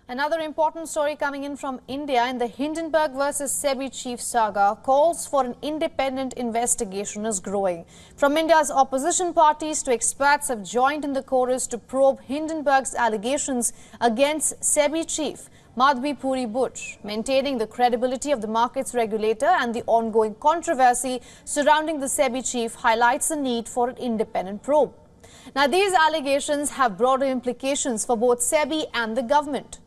Another important story coming in from India in the Hindenburg versus SEBI Chief Saga. Calls for an independent investigation is growing. From India's opposition parties to experts have joined in the chorus to probe Hindenburg's allegations against SEBI Chief Madhabi Puri Buch, maintaining the credibility of the markets regulator and the ongoing controversy surrounding the SEBI chief highlights the need for an independent probe. Now, these allegations have broader implications for both SEBI and the government.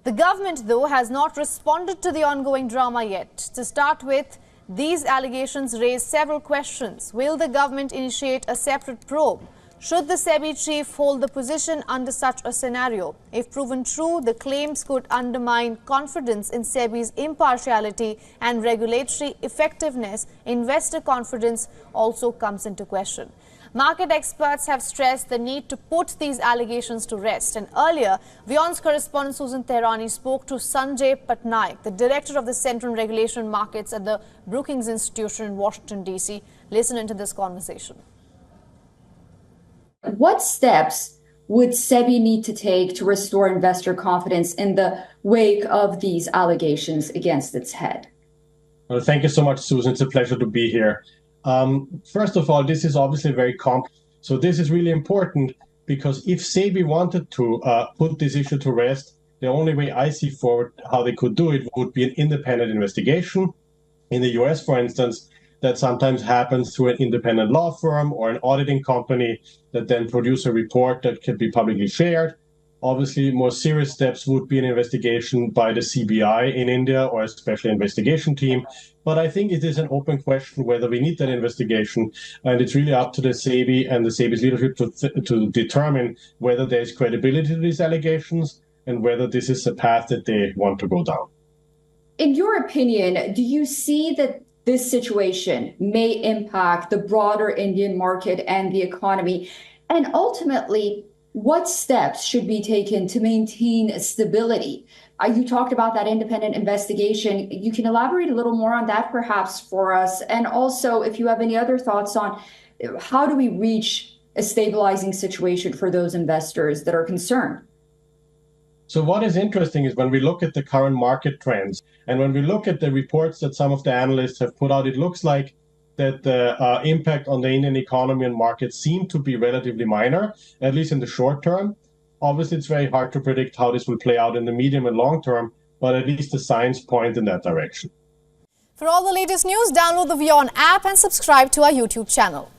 The government, though, has not responded to the ongoing drama yet. To start with, these allegations raise several questions. Will the government initiate a separate probe? Should the SEBI chief hold the position under such a scenario? If proven true, the claims could undermine confidence in SEBI's impartiality and regulatory effectiveness. Investor confidence also comes into question. Market experts have stressed the need to put these allegations to rest. And earlier, WION's correspondent Susan Tehrani spoke to Sanjay Patnaik, the director of the Center on Regulation Markets at the Brookings Institution in Washington, D.C. Listen into this conversation. What steps would SEBI need to take to restore investor confidence in the wake of these allegations against its head? Well, thank you so much, Susan. It's a pleasure to be here. First of all, this is obviously very complex. So this is really important because if SEBI wanted to put this issue to rest, the only way I see forward how they could do it would be an independent investigation. In the US, for instance, that sometimes happens through an independent law firm or an auditing company that then produce a report that can be publicly shared. Obviously, more serious steps would be an investigation by the CBI in India or a special investigation team. But I think it is an open question whether we need that investigation. And it's really up to the SEBI and the SEBI's leadership to determine whether there is credibility to these allegations and whether this is the path that they want to go down. In your opinion, do you see that this situation may impact the broader Indian market and the economy? And ultimately, what steps should be taken to maintain stability? You talked about that independent investigation. You can elaborate a little more on that perhaps for us. And also, if you have any other thoughts on how do we reach a stabilizing situation for those investors that are concerned? So what is interesting is when we look at the current market trends and when we look at the reports that some of the analysts have put out, it looks like that the impact on the Indian economy and markets seem to be relatively minor, at least in the short term. Obviously, it's very hard to predict how this will play out in the medium and long term, but at least the signs point in that direction. For all the latest news, download the WION app and subscribe to our YouTube channel.